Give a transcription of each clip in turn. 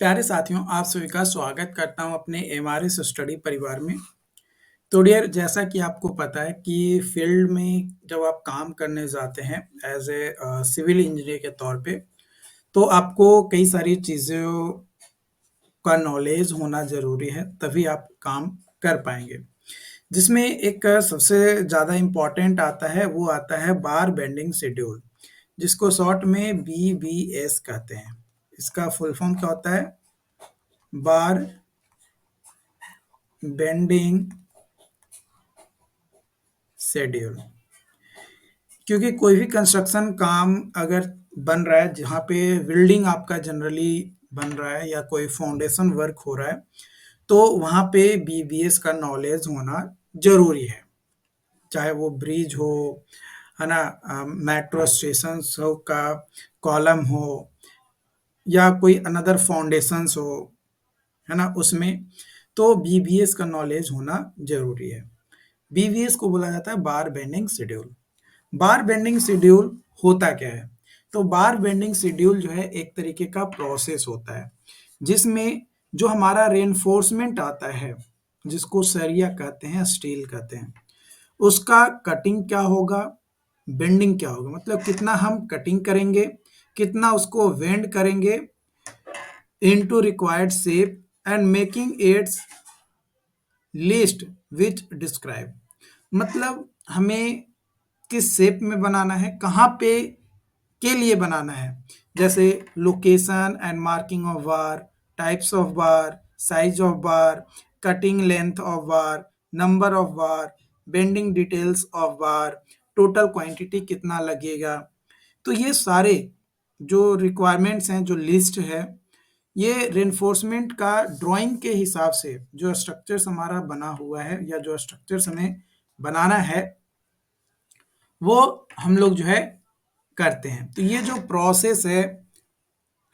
प्यारे साथियों, आप सभी का स्वागत करता हूँ अपने एमआरएस स्टडी परिवार में। तो डियर, जैसा कि आपको पता है कि फील्ड में जब आप काम करने जाते हैं एज़ ए सिविल इंजीनियर के तौर पे, तो आपको कई सारी चीज़ों का नॉलेज होना ज़रूरी है, तभी आप काम कर पाएँगे। जिसमें एक सबसे ज़्यादा इम्पोर्टेंट आता है, वो आता है बार बेंडिंग शेड्यूल, जिसको शॉर्ट में बीबीएस कहते हैं। इसका फुल फॉर्म क्या होता है? बार बेंडिंग शेड्यूल। क्योंकि कोई भी कंस्ट्रक्शन काम अगर बन रहा है, जहाँ पे बिल्डिंग आपका जनरली बन रहा है या कोई फाउंडेशन वर्क हो रहा है, तो वहाँ पे बीबीएस का नॉलेज होना ज़रूरी है। चाहे वो ब्रिज हो, है ना, मेट्रो स्टेशंस हो का कॉलम हो या कोई अनदर फाउंडेशंस हो, है ना, उसमें तो बीबीएस का नॉलेज होना ज़रूरी है। बीबीएस को बोला जाता है बार बेंडिंग शेड्यूल। बार बेंडिंग शेड्यूल होता क्या है? तो बार बेंडिंग शेड्यूल जो है एक तरीके का प्रोसेस होता है, जिसमें जो हमारा रेनफोर्समेंट आता है, जिसको सरिया कहते हैं, स्टील कहते हैं, उसका कटिंग क्या होगा, बेंडिंग क्या होगा, मतलब कितना हम कटिंग करेंगे, कितना उसको वेंड करेंगे into required shape and making it's list which describe, मतलब हमें किस शेप में बनाना है, कहाँ पे के लिए बनाना है, जैसे location and marking of bar, types of bar, size of bar, cutting length of bar, number of bar, bending details of bar, total quantity कितना लगेगा। तो ये सारे जो रिक्वायरमेंट्स हैं, जो लिस्ट है, ये रेनफोर्समेंट का ड्राइंग के हिसाब से जो स्ट्रक्चर्स हमारा बना हुआ है या जो स्ट्रक्चर्स हमें बनाना है, वो हम लोग जो है करते हैं। तो ये जो प्रोसेस है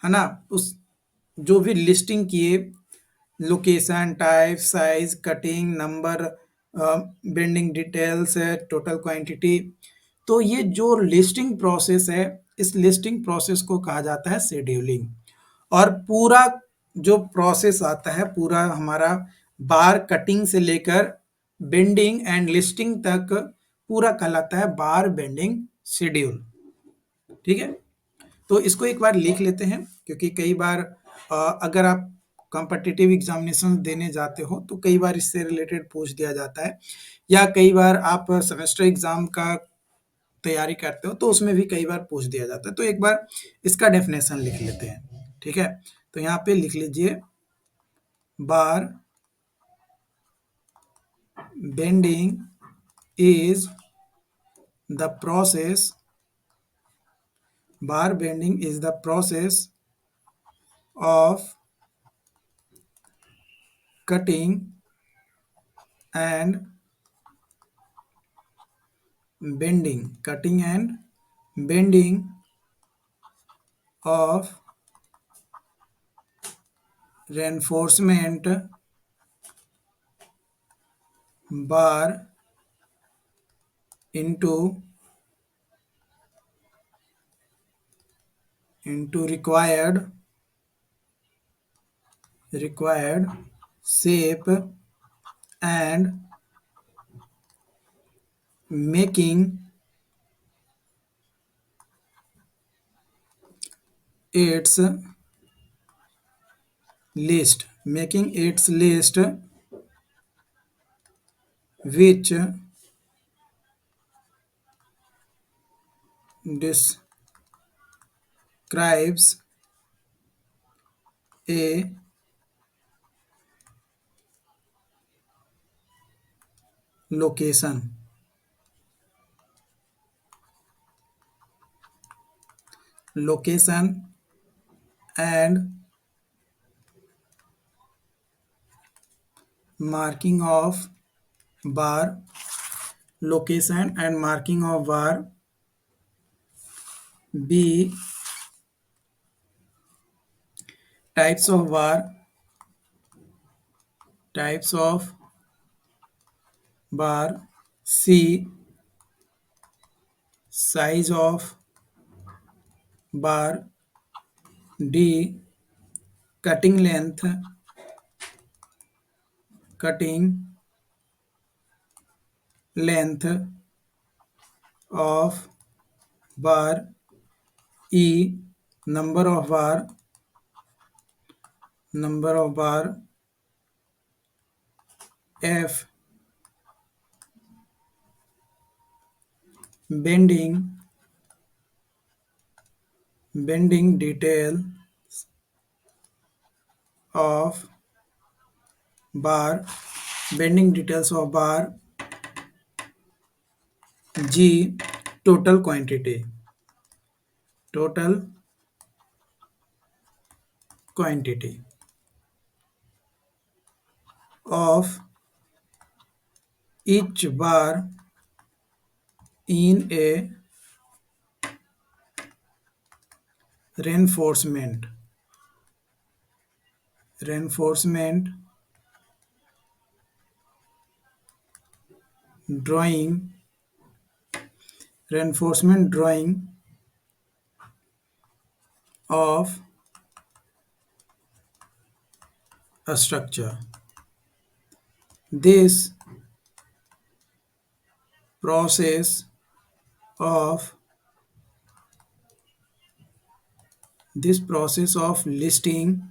ना, उस जो भी लिस्टिंग किए, location, type, size, cutting, number, bending details है, टोटल क्वांटिटी, तो ये जो लिस्टिंग प्रोसेस है, इस लिस्टिंग प्रोसेस को कहा जाता है शेड्यूलिंग। और पूरा जो प्रोसेस आता है, पूरा हमारा बार कटिंग से लेकर बेंडिंग एंड लिस्टिंग तक पूरा कहलाता है बार बेंडिंग शेड्यूल। ठीक है, तो इसको एक बार लिख लेते हैं, क्योंकि कई बार अगर आप कॉम्पिटिटिव एग्जामिनेशन देने जाते हो तो कई बार इससे रिलेटेड पूछ दिया जाता है, या कई बार आप सेमेस्टर एग्जाम का तैयारी करते हो तो उसमें भी कई बार पूछ दिया जाता है। तो एक बार इसका डेफिनेशन लिख लेते हैं। ठीक है, तो यहाँ पे लिख लीजिए, बार bending is the process, bar bending is the process of cutting and bending of reinforcement bar into required shape and making its list, which describes a location and marking of bar, location and marking of bar, B, types of bar, C, size of bar, D, cutting length, cutting length of bar, E, number of bar, number of bar, F, bending, bending detail of bar, bending details of bar, G, total quantity, total quantity of each bar in a reinforcement, reinforcement drawing, reinforcement drawing of a structure. This process of this process of listing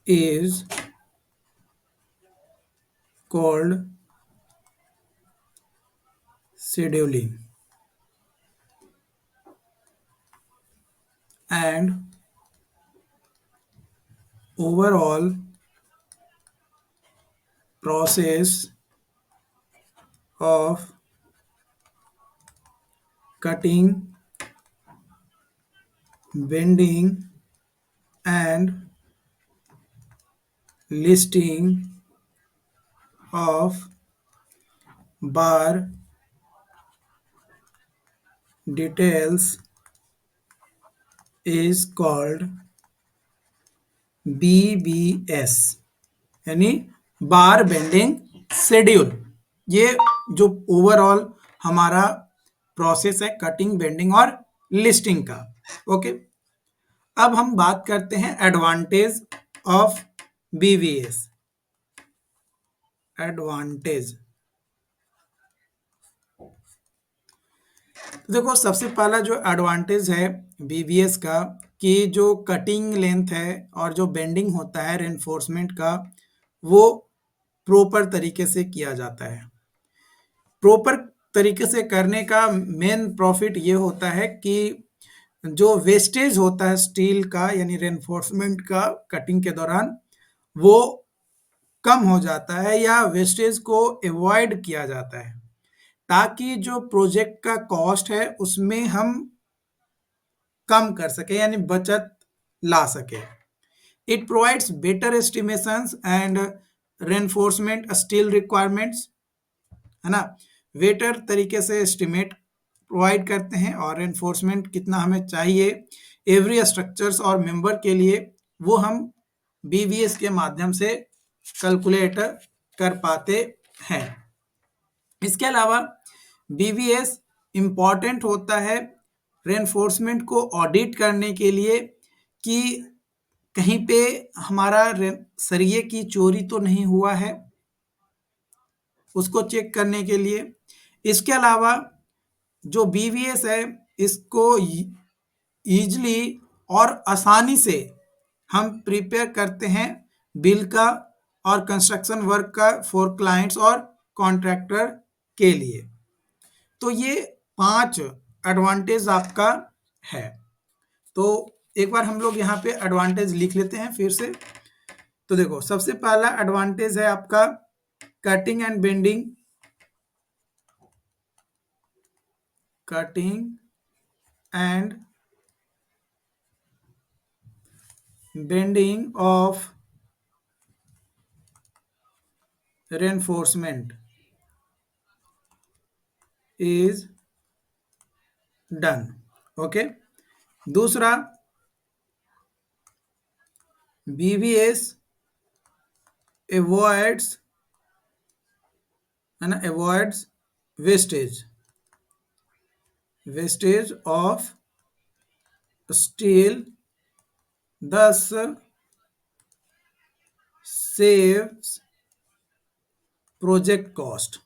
is called scheduling, and overall process of cutting, bending and listing of bar details is called BBS, यानी बार bending schedule. ये जो overall हमारा process है cutting, bending और listing का। Okay, अब हम बात करते हैं एडवांटेज ऑफ बीवीएस। एडवांटेज, तो देखो सबसे पहला जो एडवांटेज है बीवीएस का कि जो कटिंग लेंथ है और जो बेंडिंग होता है रेनफोर्समेंट का वो प्रॉपर तरीके से किया जाता है। प्रॉपर तरीके से करने का मेन प्रॉफिट ये होता है कि जो वेस्टेज होता है स्टील का यानी रेनफोर्समेंट का कटिंग के दौरान वो कम हो जाता है या वेस्टेज को अवॉइड किया जाता है, ताकि जो प्रोजेक्ट का कॉस्ट है उसमें हम कम कर सके यानी बचत ला सके। It provides better estimations and reinforcement steel requirements, है ना, बेटर तरीके से एस्टिमेट प्रोवाइड करते हैं और रेनफोर्समेंट कितना हमें चाहिए एवरी स्ट्रक्चर्स और मेंबर के लिए वो हम बीवीएस के माध्यम से कैलकुलेट कर पाते हैं। इसके अलावा बीवीएस इम्पॉर्टेंट होता है रेनफोर्समेंट को ऑडिट करने के लिए कि कहीं पे हमारा सरिये की चोरी तो नहीं हुआ है, उसको चेक करने के लिए। इसके अलावा जो बीवीएस है इसको ईजली और आसानी से हम प्रिपेयर करते हैं बिल का और कंस्ट्रक्शन वर्क का फॉर क्लाइंट्स और कॉन्ट्रैक्टर के लिए। तो ये 5 एडवांटेज आपका है। तो एक बार हम लोग यहाँ पे एडवांटेज लिख लेते हैं फिर से। तो देखो सबसे पहला एडवांटेज है आपका cutting and bending, cutting and bending of reinforcement is done। Okay, दूसरा बीवीएस अवॉइड्स, है ना, avoids wastage, wastage of steel thus saves project cost.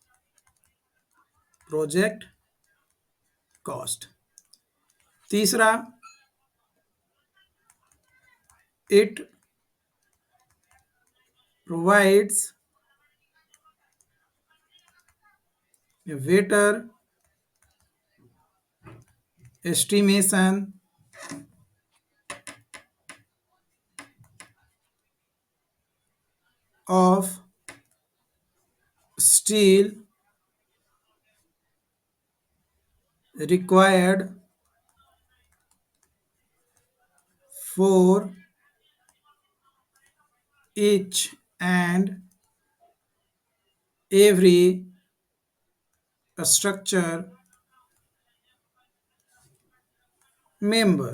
Project cost. तीसरा, it provides a better estimation of steel required for each and every structure member.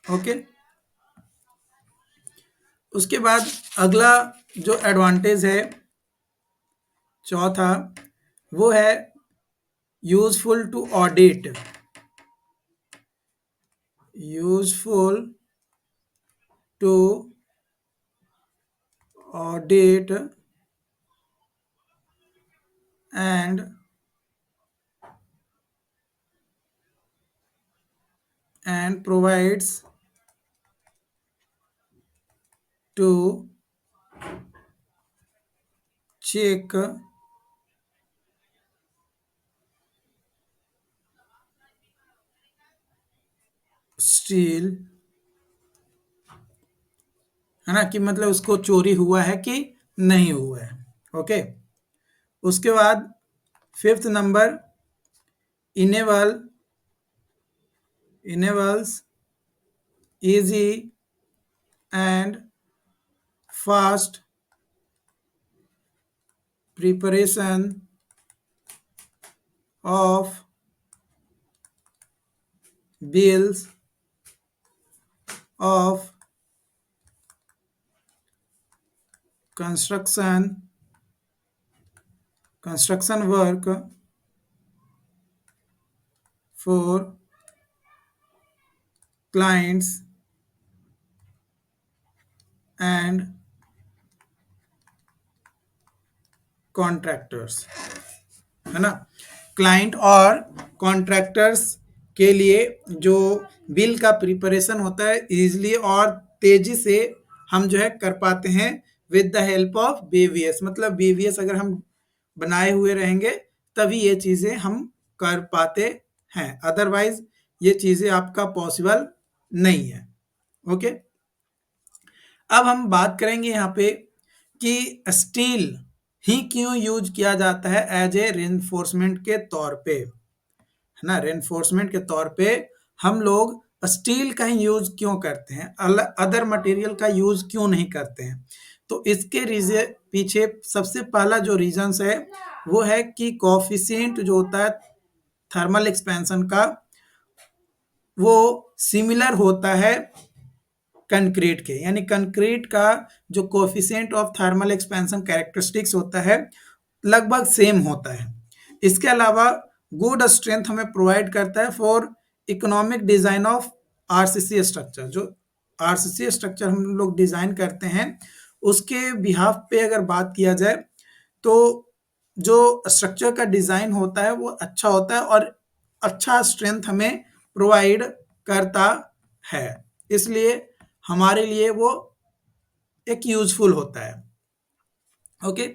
Okay, उसके बाद अगला जो advantage है चौथा, वो है useful to audit. Useful to audit and provides to check steel, है ना, कि मतलब उसको चोरी हुआ है कि नहीं हुआ है. ओके, उसके बाद fifth number, enables easy and fast preparation of bills of construction work for clients and contractors, है ना. क्लाइंट और कॉन्ट्रैक्टर्स के लिए जो बिल का प्रिपरेशन होता है इजीली और तेजी से हम जो है कर पाते हैं with the help of BVS. मतलब बीवीएस अगर हम बनाए हुए रहेंगे तभी ये चीज़ें हम कर पाते हैं, अदरवाइज ये चीज़ें आपका पॉसिबल नहीं है. ओके, अब हम बात करेंगे यहाँ पे कि स्टील ही क्यों यूज किया जाता है एज ए रेनफोर्समेंट के तौर पे, है ना. रेनफोर्समेंट के तौर पे हम लोग स्टील का ही यूज क्यों करते हैं, अदर मटेरियल का यूज क्यों नहीं करते हैं. तो इसके रीजन पीछे सबसे पहला जो रीजंस है वो है कि कोफिशिएंट जो होता है थर्मल एक्सपेंशन का वो सिमिलर होता है कंक्रीट के, यानी कंक्रीट का जो coefficient of thermal expansion characteristics होता है लगभग सेम होता है. इसके अलावा गुड स्ट्रेंथ हमें प्रोवाइड करता है for economic design of RCC structure. जो आरसीसी स्ट्रक्चर हम लोग डिजाइन करते हैं उसके बिहाफ पे अगर बात किया जाए तो जो स्ट्रक्चर का डिजाइन होता है वो अच्छा होता है और अच्छा स्ट्रेंथ हमें प्रोवाइड करता है, इसलिए हमारे लिए वो एक यूजफुल होता है. ओके,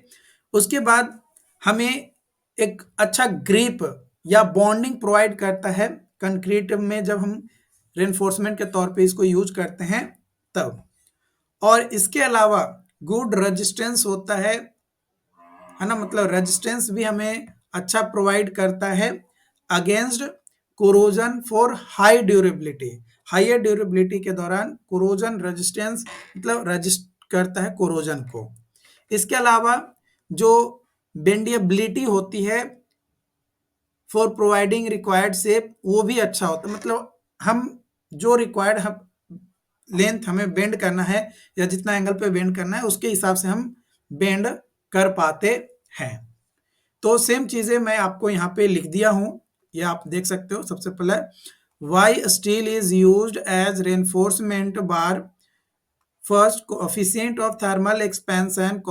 उसके बाद हमें एक अच्छा ग्रिप या बॉन्डिंग प्रोवाइड करता है कंक्रीट में जब हम रेनफोर्समेंट के तौर पे इसको यूज करते हैं तब. और इसके अलावा गुड रेजिस्टेंस होता है ना, मतलब रेजिस्टेंस भी हमें अच्छा प्रोवाइड करता है against corrosion for high durability. Higher durability के दौरान कोरोजन रेजिस्टेंस मतलब रेजिस्ट करता है कोरोजन को. इसके अलावा जो बेंडिएबिलिटी होती है फॉर प्रोवाइडिंग रिक्वायर्ड शेप वो भी अच्छा होता है. मतलब हम जो रिक्वायर्ड हम लेंथ हमें बेंड करना है या जितना एंगल पे बेंड करना है उसके हिसाब से हम बेंड कर पाते हैं. तो सेम चीजें मैं आपको यहाँ पे लिख दिया हूँ, ये आप देख सकते हो. सबसे पहले Why steel is used as reinforcement bar? First, coefficient of thermal expansion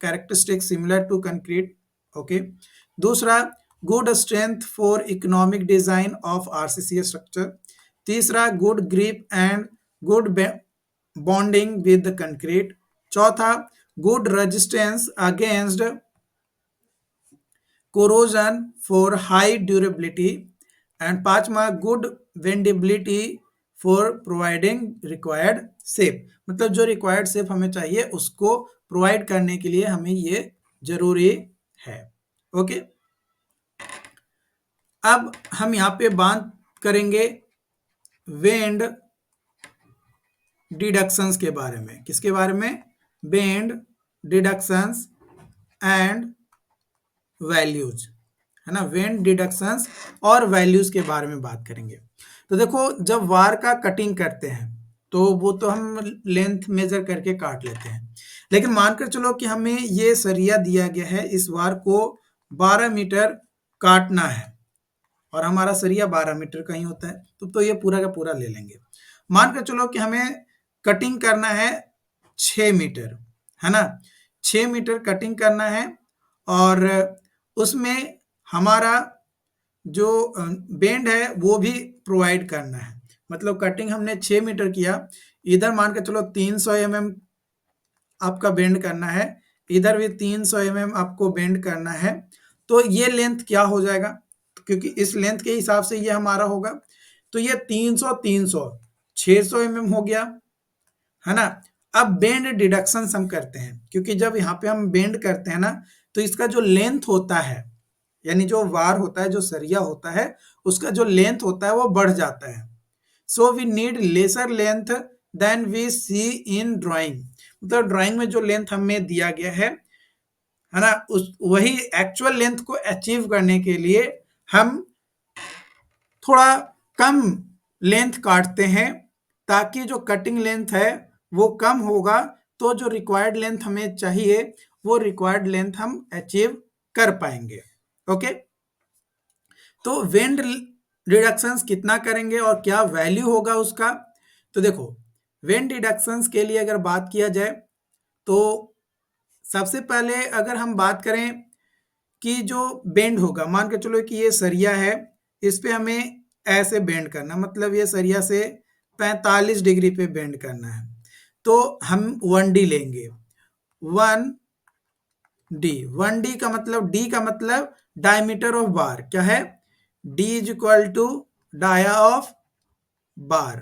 characteristic similar to concrete. Okay. दूसरा, good strength for economic design of RCC structure. तीसरा, good grip and good bonding with the concrete. चौथा, good resistance against corrosion for high durability. And पांचवा, good bendability for providing required shape, मतलब जो required shape हमें चाहिए उसको provide करने के लिए हमें ये जरूरी है। ओके, अब हम यहाँ पे बात करेंगे बेंड डिडक्शंस के बारे में। किसके बारे में? बेंड डिडक्शंस एंड वैल्यूज, है ना। बेंड डिडक्शंस और वैल्यूज के बारे में बात करेंगे। तो देखो, जब वार का कटिंग करते हैं तो वो तो हम लेंथ मेजर करके काट लेते हैं, लेकिन मानकर चलो कि हमें ये सरिया दिया गया है, इस वार को 12 मीटर काटना है और हमारा सरिया 12 मीटर का ही होता है, तो ये पूरा का पूरा ले लेंगे। मानकर चलो कि हमें कटिंग करना है 6 मीटर, है ना। 6 मीटर कटिंग करना है और उसमें हमारा जो बेंड है वो भी प्रोवाइड करना है। मतलब कटिंग हमने 6 मीटर किया, इधर मान के चलो 300 mm आपका बेंड करना है, इधर भी 300 mm आपको बेंड करना है। तो ये लेंथ क्या हो जाएगा, क्योंकि इस लेंथ के हिसाब से ये हमारा होगा, तो ये 300 300 600 mm हो गया, है ना। अब बेंड डिडक्शन हम करते हैं, क्योंकि जब यहाँ पे हम बेंड करते हैं ना, तो इसका जो लेंथ होता है, यानी जो वार होता है, जो सरिया होता है, उसका जो लेंथ होता है वो बढ़ जाता है। So we need lesser length than we see in drawing. मतलब ड्राइंग में जो लेंथ हमें दिया गया है ना, उस वही एक्चुअल लेंथ को अचीव करने के लिए हम थोड़ा कम लेंथ काटते हैं, ताकि जो कटिंग लेंथ है वो कम होगा, तो जो रिक्वायर्ड लेंथ हमें चाहिए वो रिक्वायर्ड लेंथ हम अचीव कर पाएंगे। ओके, तो बेंड रिडक्शंस कितना करेंगे और क्या वैल्यू होगा उसका? तो देखो, बेंड रिडक्शंस के लिए अगर बात किया जाए तो सबसे पहले अगर हम बात करें कि जो बेंड होगा, मान के चलो कि ये सरिया है, इस पे हमें ऐसे बेंड करना, मतलब ये सरिया से 45 डिग्री पे बेंड करना है, तो हम 1D लेंगे। 1D का मतलब डायमीटर ऑफ बार क्या है? D is equal to dia of bar,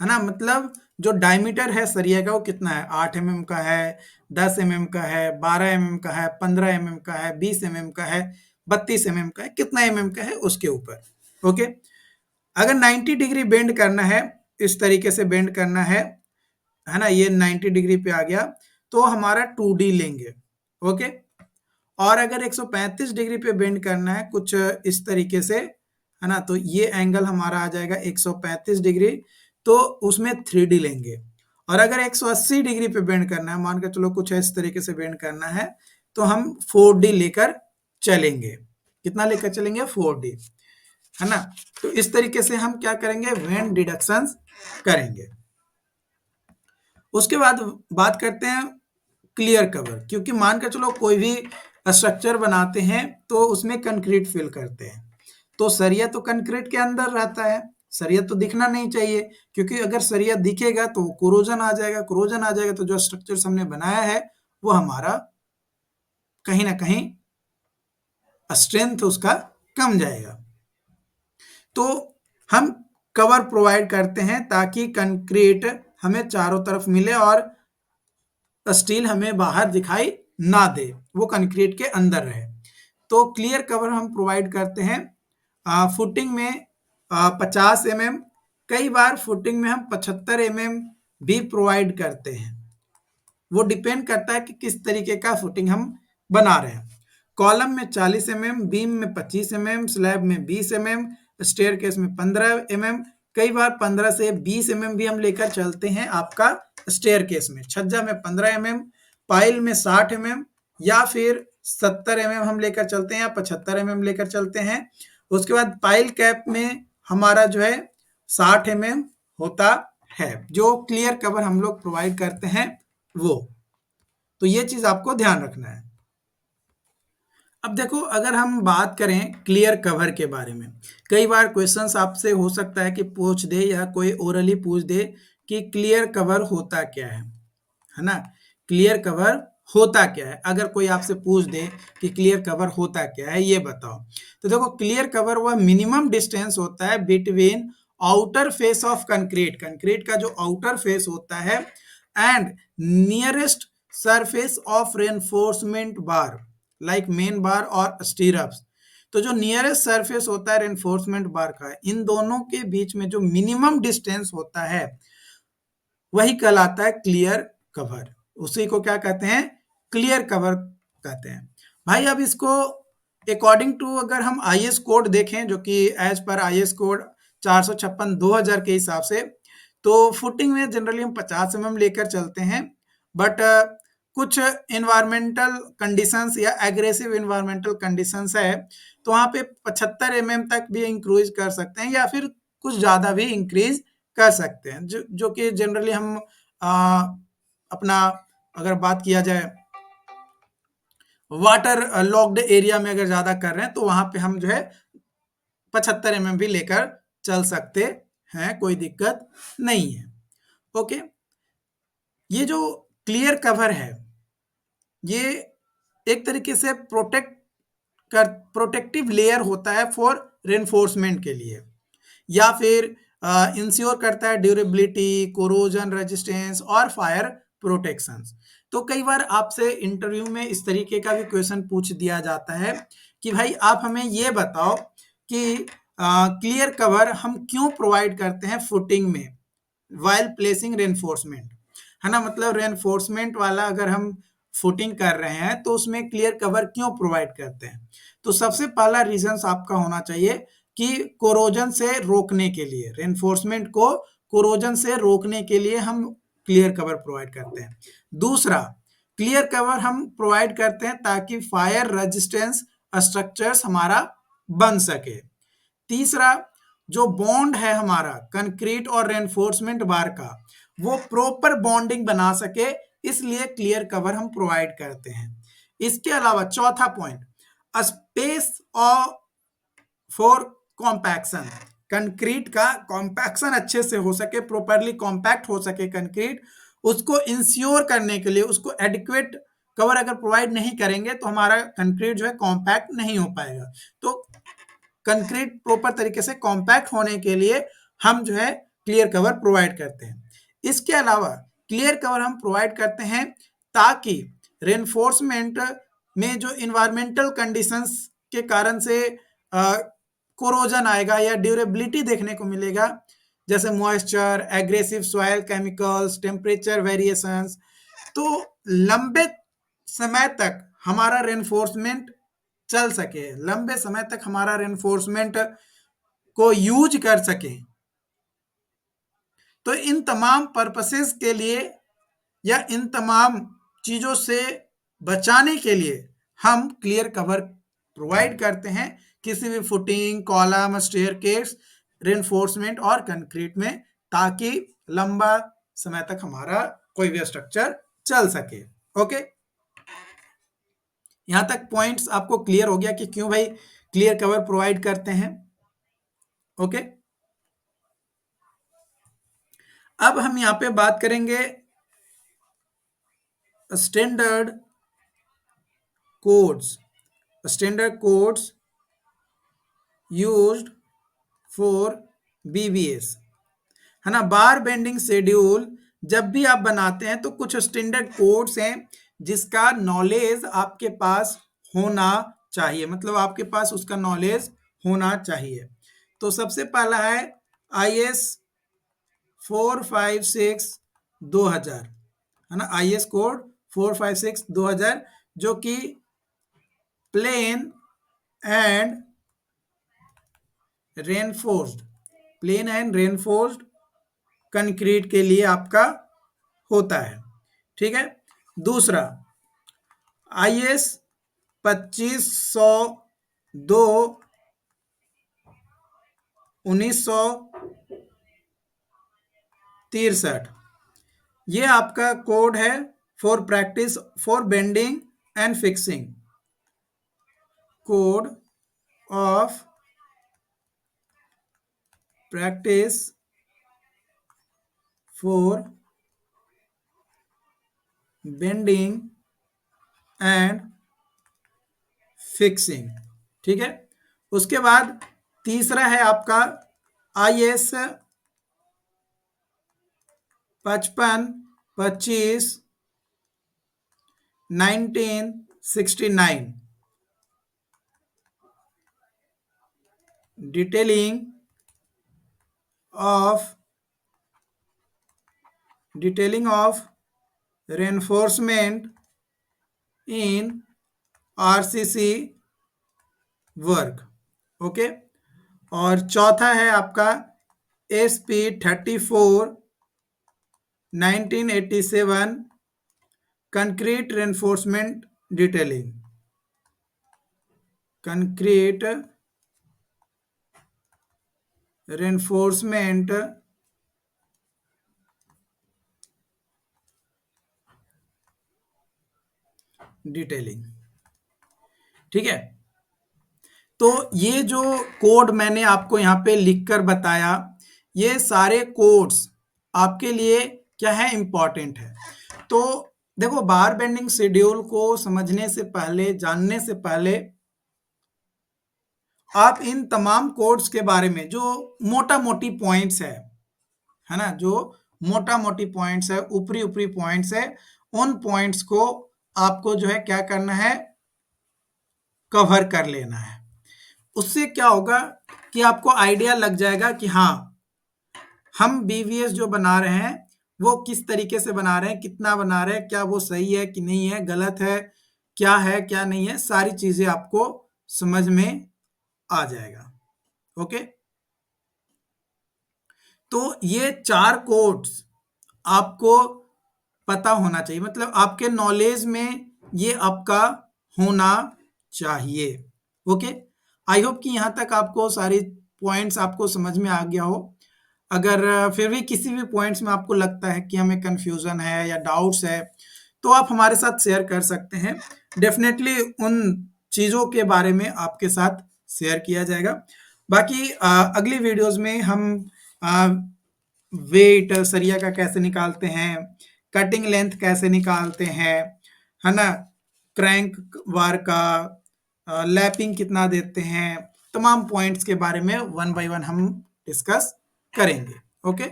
है ना। मतलब जो डायमीटर है सरिया का वो कितना है? 8 mm का है, 10 mm का है, 12 mm का है, 15 mm का है, 20 mm का है, 32 mm का है, कितना mm का है उसके ऊपर। ओके, अगर 90 डिग्री बेंड करना है, इस तरीके से बेंड करना है ना, ये 90 डिग्री पे आ गया, तो हमारा 2D लेंगे। ओके, और अगर 135 डिग्री पे बेंड करना है कुछ इस तरीके से, है ना, तो ये एंगल हमारा आ जाएगा 135 डिग्री, तो उसमें 3D लेंगे। और अगर 180 डिग्री पे बेंड करना है, मान के चलो कुछ इस तरीके से बेंड करना है, तो हम 4D लेकर चलेंगे। कितना लेकर चलेंगे? 4D, है ना। तो इस तरीके से हम क्या करेंगे? बेंड डिडक्शंस करेंगे। उसके बाद बात करते हैं क्लियर कवर, क्योंकि मान के चलो कोई भी स्ट्रक्चर बनाते हैं तो उसमें कंक्रीट फिल करते हैं, तो सरिया तो कंक्रीट के अंदर रहता है, सरिया तो दिखना नहीं चाहिए, क्योंकि अगर सरिया दिखेगा तो कोरोजन आ जाएगा, कोरोजन आ जाएगा तो जो स्ट्रक्चर हमने बनाया है वो हमारा कहीं ना कहीं स्ट्रेंथ उसका कम जाएगा। तो हम कवर प्रोवाइड करते हैं ताकि कंक्रीट हमें चारों तरफ मिले और स्टील हमें बाहर दिखाई ना दे, वो कंक्रीट के अंदर रहे। तो क्लियर कवर हम प्रोवाइड करते हैं फुटिंग में 50 mm, कई बार फुटिंग में हम 75 mm भी प्रोवाइड करते हैं। वो डिपेंड करता है कि किस तरीके का फुटिंग हम बना रहे हैं। कॉलम में 40 mm, बीम में 25 mm, स्लैब में 20 mm, स्टेयरकेस में 15 mm, कई बार 15 से 20 mm भी हम लेकर चलते हैं आपका स्टेयरकेस में। छज्जा में 15 mm, पाइल में 60 mm या फिर 70 mm हम लेकर चलते हैं या 75 mm लेकर चलते हैं। उसके बाद पाइल कैप में हमारा जो है 60 mm होता है, जो क्लियर कवर हम लोग प्रोवाइड करते हैं वो। तो ये चीज आपको ध्यान रखना है। अब देखो, अगर हम बात करें क्लियर कवर के बारे में, कई बार क्वेश्चंस आपसे हो सकता है कि पूछ दे या कोई ओरली पूछ दे कि क्लियर कवर होता क्या है ना? क्लियर कवर होता क्या है? अगर कोई आपसे पूछ दे कि क्लियर कवर होता क्या है, ये बताओ। तो देखो, क्लियर कवर वह मिनिमम डिस्टेंस होता है between outer face of concrete, concrete का जो आउटर फेस होता है, and nearest surface of reinforcement bar like main बार और स्टीरअप्स। तो जो नियरेस्ट सरफेस होता है रेनफोर्समेंट बार का, इन दोनों के बीच में जो मिनिमम डिस्टेंस होता है वही कहलाता है क्लियर कवर। उसी को क्या कहते हैं? क्लियर कवर कहते हैं। भाई अब इसको अकॉर्डिंग टू अगर हम आईएस कोड देखें, जो कि एज पर आईएस कोड 456/2000 के हिसाब से, तो फुटिंग में जनरली हम 50 mm लेकर चलते हैं, बट कुछ इन्वायरमेंटल कंडीशंस या एग्रेसिव इन्वायरमेंटल कंडीशंस है, तो वहाँ पे 75 mm तक भी इंक्रीज कर सकते हैं, या फिर कुछ ज़्यादा भी इंक्रीज कर सकते हैं, जो कि जनरली हम अपना अगर बात किया जाए वाटर लॉक्ड एरिया में अगर ज़्यादा कर रहे हैं, तो वहाँ पे हम जो है 75 mm भी लेकर चल सकते हैं, कोई दिक्कत नहीं है। ओके, ये जो क्लियर कवर है, ये एक तरीके से प्रोटेक्टिव लेयर होता है फॉर रेनफोर्समेंट के लिए, या फिर इंश्योर करता है ड्यूरेबिलिटी, कोरोजन रेजिस्टेंस और फायर प्रोटेक्शन। तो कई बार आपसे इंटरव्यू में इस तरीके का भी क्वेश्चन पूछ दिया जाता है कि भाई आप हमें ये बताओ कि क्लियर कवर हम क्यों प्रोवाइड करते हैं फुटिंग में वाइल प्लेसिंग रेनफोर्समेंट, है ना? मतलब रेनफोर्समेंट वाला अगर हम फुटिंग कर रहे हैं तो उसमें क्लियर कवर क्यों प्रोवाइड करते हैं? तो सबसे पहला रीजन आपका होना चाहिए कि कोरोजन से रोकने के लिए, रेनफोर्समेंट को कोरोजन से रोकने के लिए हम क्लियर कवर प्रोवाइड करते हैं। दूसरा, क्लियर कवर हम प्रोवाइड करते हैं ताकि फायर रेजिस्टेंस स्ट्रक्चर्स हमारा बन सके। तीसरा, जो बॉन्ड है हमारा कंक्रीट और रेनफोर्समेंट बार का, वो प्रॉपर बॉन्डिंग बना सके, इसलिए क्लियर कवर हम प्रोवाइड करते हैं। इसके अलावा चौथा point, space for compaction, concrete का कॉम्पैक्शन अच्छे से हो सके, प्रॉपरली कॉम्पैक्ट हो सके कंक्रीट, उसको इंश्योर करने के लिए, उसको एडिक्वेट कवर अगर प्रोवाइड नहीं करेंगे तो हमारा कंक्रीट जो है कॉम्पैक्ट नहीं हो पाएगा। तो कंक्रीट प्रॉपर तरीके से कॉम्पैक्ट होने के लिए हम जो है क्लियर कवर प्रोवाइड करते हैं। इसके अलावा क्लियर कवर हम प्रोवाइड करते हैं ताकि रेनफोर्समेंट में जो इन्वायरमेंटल कंडीशंस के कारण से कोरोजन आएगा या ड्यूरेबिलिटी देखने को मिलेगा, जैसे moisture, aggressive soil chemicals, temperature variations, तो लंबे समय तक हमारा रेनफोर्समेंट चल सके, लंबे समय तक हमारा रेनफोर्समेंट को यूज कर सके। तो इन तमाम पर्पसेस के लिए या इन तमाम चीजों से बचाने के लिए हम क्लियर कवर प्रोवाइड करते हैं किसी भी फुटिंग, कॉलम, स्टेयरकेस, रेनफोर्समेंट और कंक्रीट में, ताकि लंबा समय तक हमारा कोई भी स्ट्रक्चर चल सके। ओके, यहां तक पॉइंट्स आपको क्लियर हो गया कि क्यों भाई क्लियर कवर प्रोवाइड करते हैं। ओके, अब हम यहां पे बात करेंगे standard codes, standard codes used for BBS, है ना? बार बेंडिंग शेड्यूल जब भी आप बनाते हैं तो कुछ स्टैंडर्ड कोड्स हैं जिसका नॉलेज आपके पास होना चाहिए, मतलब आपके पास उसका नॉलेज होना चाहिए। तो सबसे पहला है IS 456/2000, है ना? IS कोड 456/2000, जो कि plain and reinforced, plain and reinforced concrete के लिए आपका होता है। ठीक है। दूसरा, IS 2502 1963। ये आपका कोड है for practice for bending and fixing, code of practice for bending and fixing. ठीक है। उसके बाद तीसरा है आपका IS 5525 1969, detailing of reinforcement in RCC work. Okay. और चौथा है आपका SP 34 1987, concrete reinforcement detailing, concrete reinforcement detailing. ठीक है। तो ये जो कोड मैंने आपको यहाँ पे लिखकर बताया, ये सारे कोड्स आपके लिए क्या है, इंपॉर्टेंट है। तो देखो, बार बेंडिंग शेड्यूल को समझने से पहले, जानने से पहले, आप इन तमाम कोड्स के बारे में जो मोटा मोटी पॉइंट्स है ना, जो मोटा मोटी पॉइंट्स है, ऊपरी ऊपरी पॉइंट्स है, उन पॉइंट्स को आपको जो है क्या करना है, कवर कर लेना है। उससे क्या होगा कि आपको आइडिया लग जाएगा कि हाँ, हम BVS जो बना रहे हैं वो किस तरीके से बना रहे हैं, कितना बना रहे हैं, क्या वो सही है कि नहीं है, गलत है क्या नहीं है, सारी चीजें आपको समझ में आ जाएगा। ओके। तो ये 4 कोड्स आपको पता होना चाहिए, मतलब आपके नॉलेज में ये आपका होना चाहिए। ओके। आई होप कि यहाँ तक आपको सारी पॉइंट्स आपको समझ में आ गया हो। अगर फिर भी किसी भी पॉइंट्स में आपको लगता है कि हमें कंफ्यूजन है या डाउट्स है, तो आप हमारे साथ शेयर कर सकते हैं। डेफिनेटली उन चीज़ों के बारे में आपके साथ शेयर किया जाएगा। बाकी अगली वीडियोस में हम वेट सरिया का कैसे निकालते हैं, कटिंग लेंथ कैसे निकालते हैं, है ना, क्रैंक वार का लैपिंग कितना देते हैं, तमाम पॉइंट्स के बारे में वन बाय वन हम डिस्कस करेंगे। Okay,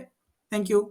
thank you.